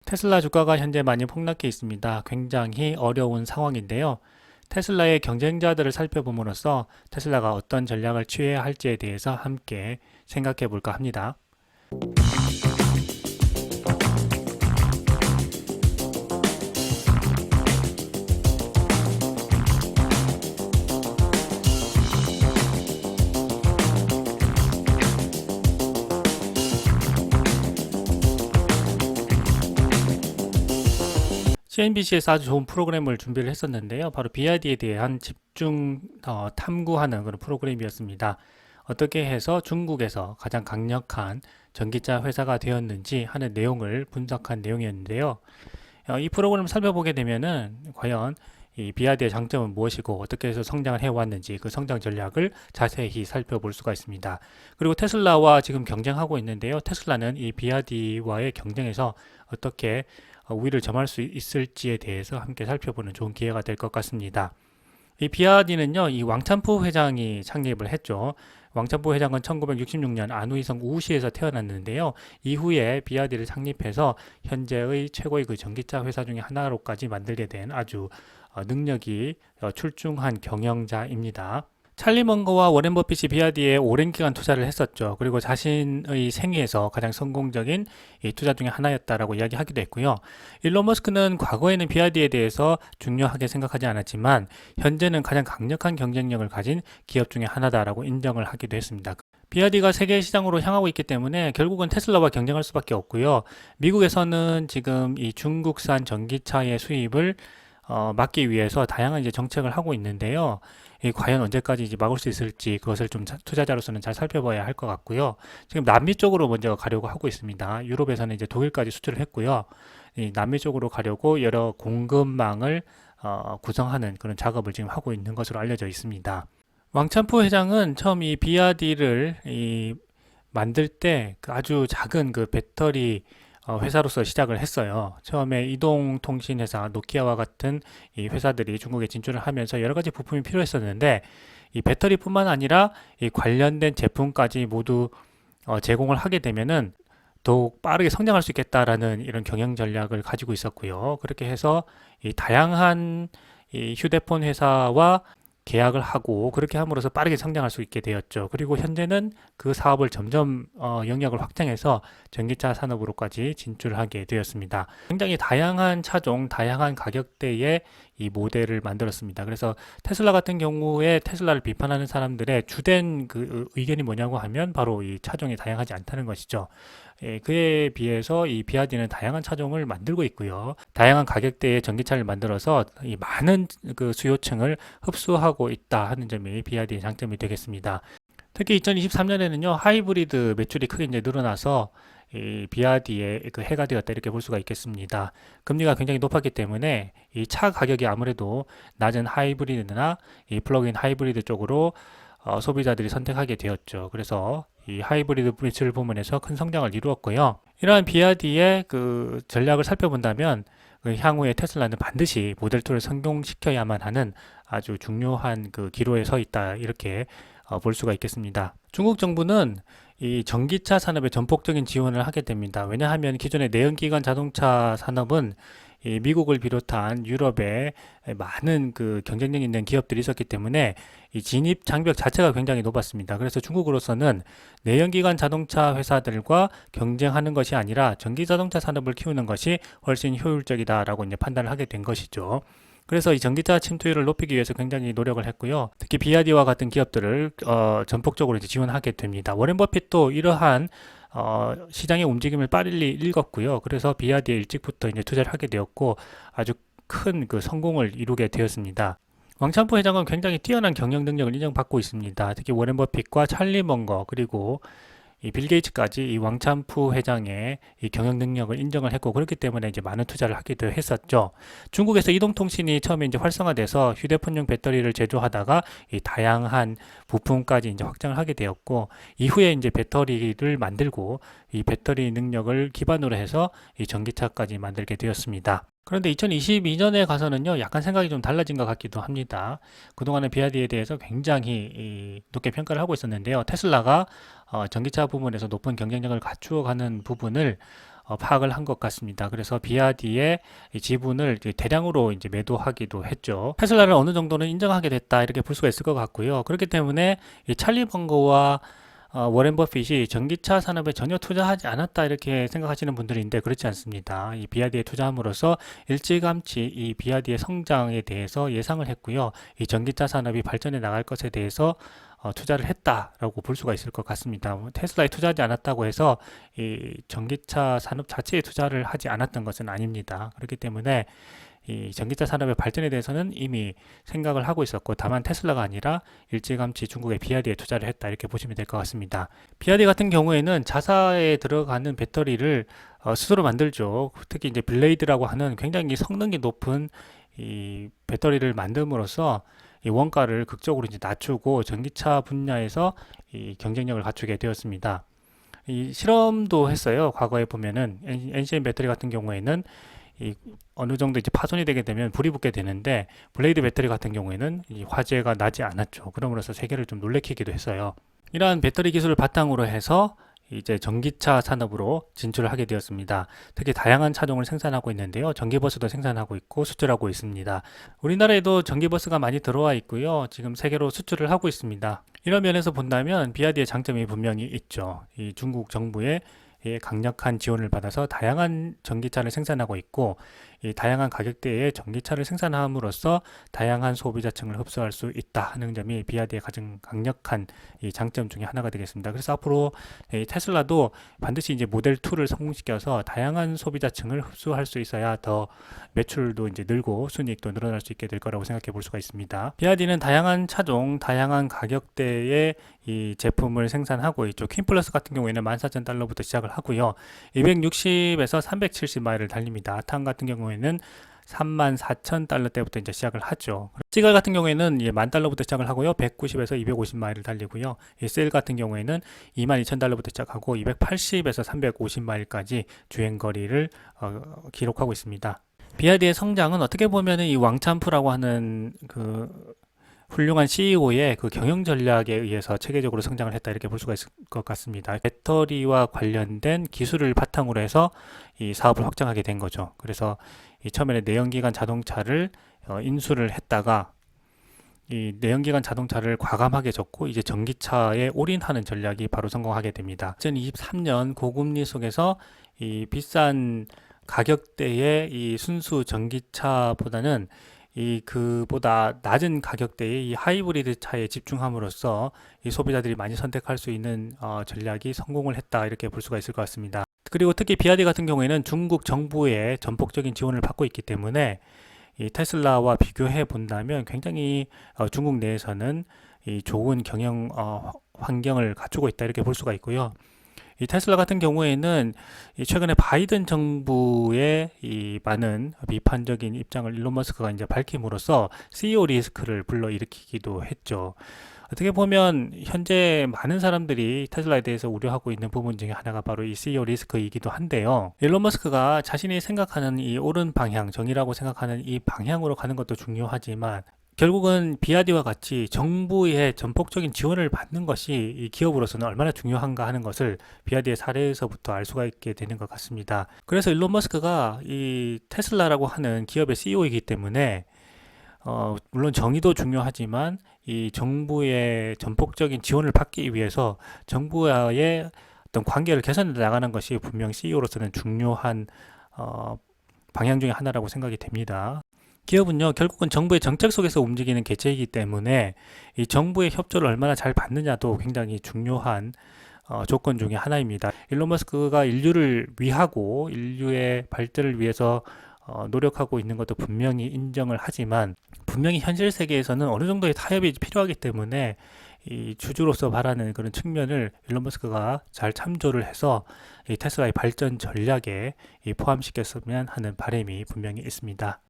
테슬라 주가가 현재 많이 폭락해 있습니다. 굉장히 어려운 상황인데요. 테슬라의 경쟁자들을 살펴봄으로써 테슬라가 어떤 전략을 취해야 할지에 대해서 함께 생각해 볼까 합니다. CNBC에서 아주 좋은 프로그램을 준비를 했었는데요. 바로 BYD에 대한 집중 탐구하는 그런 프로그램이었습니다. 어떻게 해서 중국에서 가장 강력한 전기차 회사가 되었는지 하는 내용을 분석한 내용이었는데요. 이 프로그램을 살펴보게 되면은 과연 이 BYD의 장점은 무엇이고 어떻게 해서 성장을 해왔는지 그 성장 전략을 자세히 살펴볼 수가 있습니다. 그리고 테슬라와 지금 경쟁하고 있는데요. 테슬라는 이 BYD와의 경쟁에서 어떻게 우위를 점할 수 있을지에 대해서 함께 살펴보는 좋은 기회가 될 것 같습니다. 이 BYD는요, 이 왕찬포 회장이 창립을 했죠. 왕찬포 회장은 1966년 안후이성 우시에서 태어났는데요. 이후에 BYD를 창립해서 현재의 최고의 그 전기차 회사 중에 하나로까지 만들게 된 아주 능력이 출중한 경영자입니다. 찰리 먼거와 워렌 버핏이 BYD에 오랜 기간 투자를 했었죠. 그리고 자신의 생애에서 가장 성공적인 이 투자 중에 하나였다라고 이야기하기도 했고요. 일론 머스크는 과거에는 BYD에 대해서 중요하게 생각하지 않았지만 현재는 가장 강력한 경쟁력을 가진 기업 중에 하나다라고 인정을 하기도 했습니다. BYD가 세계 시장으로 향하고 있기 때문에 결국은 테슬라와 경쟁할 수밖에 없고요. 미국에서는 지금 이 중국산 전기차의 수입을 막기 위해서 다양한 이제 정책을 하고 있는데요. 과연 언제까지 이제 막을 수 있을지 그것을 좀 투자자로서는 잘 살펴봐야 할 것 같고요. 지금 남미 쪽으로 먼저 가려고 하고 있습니다. 유럽에서는 이제 독일까지 수출을 했고요. 이 남미 쪽으로 가려고 여러 공급망을 구성하는 그런 작업을 지금 하고 있는 것으로 알려져 있습니다. 왕찬포 회장은 처음 이 BYD를 만들 때 그 아주 작은 그 배터리 회사로서 시작을 했어요. 처음에 이동통신회사 노키아와 같은 이 회사들이 중국에 진출을 하면서 여러 가지 부품이 필요했었는데 이 배터리뿐만 아니라 이 관련된 제품까지 모두 제공을 하게 되면은 더욱 빠르게 성장할 수 있겠다라는 이런 경영 전략을 가지고 있었고요. 그렇게 해서 이 다양한 이 휴대폰 회사와 계약을 하고 그렇게 함으로써 빠르게 성장할 수 있게 되었죠. 그리고 현재는 그 사업을 점점 영역을 확장해서 전기차 산업으로까지 진출하게 되었습니다. 굉장히 다양한 차종, 다양한 가격대의 이 모델을 만들었습니다. 그래서 테슬라 같은 경우에 테슬라를 비판하는 사람들의 주된 그 의견이 뭐냐고 하면 바로 이 차종이 다양하지 않다는 것이죠. 그에 비해서 이 BYD는 다양한 차종을 만들고 있고요. 다양한 가격대의 전기차를 만들어서 이 많은 그 수요층을 흡수하고 있다 하는 점이 BYD의 장점이 되겠습니다. 특히 2023년에는요, 하이브리드 매출이 크게 이제 늘어나서 이 BYD의 그 해가 되었다 이렇게 볼 수가 있겠습니다. 금리가 굉장히 높았기 때문에 이 차 가격이 아무래도 낮은 하이브리드나 이 플러그인 하이브리드 쪽으로 소비자들이 선택하게 되었죠. 그래서 이 하이브리드 매출 부문에서 큰 성장을 이루었고요. 이러한 BYD의 그 전략을 살펴본다면 그 향후에 테슬라는 반드시 모델2를 성공시켜야만 하는 아주 중요한 그 기로에 서 있다 이렇게 볼 수가 있겠습니다. 중국 정부는 이 전기차 산업에 전폭적인 지원을 하게 됩니다. 왜냐하면 기존의 내연기관 자동차 산업은 이 미국을 비롯한 유럽에 많은 그 경쟁력 있는 기업들이 있었기 때문에 이 진입 장벽 자체가 굉장히 높았습니다. 그래서 중국으로서는 내연기관 자동차 회사들과 경쟁하는 것이 아니라 전기 자동차 산업을 키우는 것이 훨씬 효율적이다라고 이제 판단을 하게 된 것이죠. 그래서 이 전기차 침투율을 높이기 위해서 굉장히 노력을 했고요. 특히 BYD와 같은 기업들을 전폭적으로 이제 지원하게 됩니다. 워렌 버핏도 이러한 시장의 움직임을 빨리 읽었고요. 그래서 BYD에 일찍부터 이제 투자를 하게 되었고 아주 큰 그 성공을 이루게 되었습니다. 왕찬포 회장은 굉장히 뛰어난 경영 능력을 인정받고 있습니다. 특히 워렌 버핏과 찰리 먼거 그리고 이 빌 게이츠까지 이 왕찬푸 회장의 이 경영 능력을 인정을 했고 그렇기 때문에 이제 많은 투자를 하기도 했었죠. 중국에서 이동통신이 처음에 이제 활성화돼서 휴대폰용 배터리를 제조하다가 이 다양한 부품까지 이제 확장을 하게 되었고 이후에 이제 배터리를 만들고 이 배터리 능력을 기반으로 해서 이 전기차까지 만들게 되었습니다. 그런데 2022년에 가서는요, 약간 생각이 좀 달라진 것 같기도 합니다. 그동안은 BYD에 대해서 굉장히 높게 평가를 하고 있었는데요. 테슬라가 전기차 부분에서 높은 경쟁력을 갖추어가는 부분을 파악을 한 것 같습니다. 그래서 비아디의 이 지분을 이제 대량으로 이제 매도하기도 했죠. 테슬라를 어느 정도는 인정하게 됐다 이렇게 볼 수가 있을 것 같고요. 그렇기 때문에 이 찰리 벙거와 워렌 버핏이 전기차 산업에 전혀 투자하지 않았다 이렇게 생각하시는 분들인데 그렇지 않습니다. 이 비아디에 투자함으로써 일찌감치 이 비아디의 성장에 대해서 예상을 했고요. 이 전기차 산업이 발전해 나갈 것에 대해서 투자를 했다라고 볼 수가 있을 것 같습니다. 테슬라에 투자하지 않았다고 해서 이 전기차 산업 자체에 투자를 하지 않았던 것은 아닙니다. 그렇기 때문에 이 전기차 산업의 발전에 대해서는 이미 생각을 하고 있었고 다만 테슬라가 아니라 일찌감치 중국의 비아디에 투자를 했다 이렇게 보시면 될 것 같습니다. 비아디 같은 경우에는 자사에 들어가는 배터리를 스스로 만들죠. 특히 이제 블레이드라고 하는 굉장히 성능이 높은 이 배터리를 만듦으로써 이 원가를 극적으로 이제 낮추고 전기차 분야에서 이 경쟁력을 갖추게 되었습니다. 이 실험도 했어요. 과거에 보면은 NCM 배터리 같은 경우에는 이 어느 정도 이제 파손이 되게 되면 불이 붙게 되는데 블레이드 배터리 같은 경우에는 이 화재가 나지 않았죠. 그러므로서 세계를 좀 놀래키기도 했어요. 이러한 배터리 기술을 바탕으로 해서 이제 전기차 산업으로 진출을 하게 되었습니다. 특히 다양한 차종을 생산하고 있는데요. 전기버스도 생산하고 있고 수출하고 있습니다. 우리나라에도 전기버스가 많이 들어와 있고요. 지금 세계로 수출을 하고 있습니다. 이런 면에서 본다면 비아디의 장점이 분명히 있죠. 이 중국 정부의 강력한 지원을 받아서 다양한 전기차를 생산하고 있고 이 다양한 가격대의 전기차를 생산함으로써 다양한 소비자층을 흡수할 수 있다 하는 점이 비아디의 가장 강력한 이 장점 중에 하나가 되겠습니다. 그래서 앞으로 이 테슬라도 반드시 이제 모델 2를 성공시켜서 다양한 소비자층을 흡수할 수 있어야 더 매출도 이제 늘고 순이익도 늘어날 수 있게 될 거라고 생각해 볼 수가 있습니다. 비아디는 다양한 차종, 다양한 가격대의 이 제품을 생산하고 있죠. 퀸플러스 같은 경우에는 14,000달러부터 시작을 하고요. 260에서 370마일을 달립니다. 아탄 같은 경우에는 34,000달러대부터 이제 시작을 하죠. 시갈 같은 경우에는 10,000달러부터 시작을 하고요. 190에서 250마일을 달리고요. 이 셀 같은 경우에는 22,000달러부터 시작하고 280에서 350마일까지 주행거리를 기록하고 있습니다. 비아디의 성장은 어떻게 보면은 이 왕찬프라고 하는 그 훌륭한 CEO의 그 경영 전략에 의해서 체계적으로 성장을 했다 이렇게 볼 수가 있을 것 같습니다. 배터리와 관련된 기술을 바탕으로 해서 이 사업을 확장하게 된 거죠. 그래서 이 처음에는 내연기관 자동차를 인수를 했다가 이 내연기관 자동차를 과감하게 접고 이제 전기차에 올인하는 전략이 바로 성공하게 됩니다. 2023년 고금리 속에서 이 비싼 가격대의 이 순수 전기차보다는 이 그보다 낮은 가격대의 이 하이브리드 차에 집중함으로써 이 소비자들이 많이 선택할 수 있는 전략이 성공을 했다 이렇게 볼 수가 있을 것 같습니다. 그리고 특히 비아디 같은 경우에는 중국 정부의 전폭적인 지원을 받고 있기 때문에 이 테슬라와 비교해 본다면 굉장히 중국 내에서는 이 좋은 경영 환경을 갖추고 있다 이렇게 볼 수가 있고요. 이 테슬라 같은 경우에는 최근에 바이든 정부의 이 많은 비판적인 입장을 일론 머스크가 이제 밝힘으로써 CEO 리스크를 불러일으키기도 했죠. 어떻게 보면 현재 많은 사람들이 테슬라에 대해서 우려하고 있는 부분 중에 하나가 바로 이 CEO 리스크이기도 한데요. 일론 머스크가 자신이 생각하는 이 옳은 방향, 정의라고 생각하는 이 방향으로 가는 것도 중요하지만 결국은 비아디와 같이 정부의 전폭적인 지원을 받는 것이 이 기업으로서는 얼마나 중요한가 하는 것을 비아디의 사례에서부터 알 수가 있게 되는 것 같습니다. 그래서 일론 머스크가 이 테슬라라고 하는 기업의 CEO이기 때문에 물론 정의도 중요하지만 이 정부의 전폭적인 지원을 받기 위해서 정부와의 어떤 관계를 개선해 나가는 것이 분명 CEO로서는 중요한 방향 중에 하나라고 생각이 됩니다. 기업은요, 결국은 정부의 정책 속에서 움직이는 개체이기 때문에 이 정부의 협조를 얼마나 잘 받느냐도 굉장히 중요한 조건 중에 하나입니다. 일론 머스크가 인류를 위하고 인류의 발전을 위해서 노력하고 있는 것도 분명히 인정을 하지만 분명히 현실 세계에서는 어느 정도의 타협이 필요하기 때문에 이 주주로서 바라는 그런 측면을 일론 머스크가 잘 참조를 해서 이 테슬라의 발전 전략에 포함시켰으면 하는 바람이 분명히 있습니다.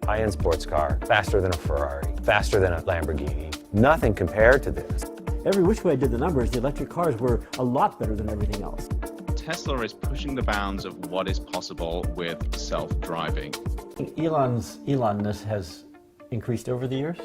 High-end sports car, faster than a Ferrari, faster than a Lamborghini. Nothing compared to this. Every which way I did the numbers, the electric cars were a lot better than everything else. Tesla is pushing the bounds of what is possible with self-driving. Elonness has increased over the years.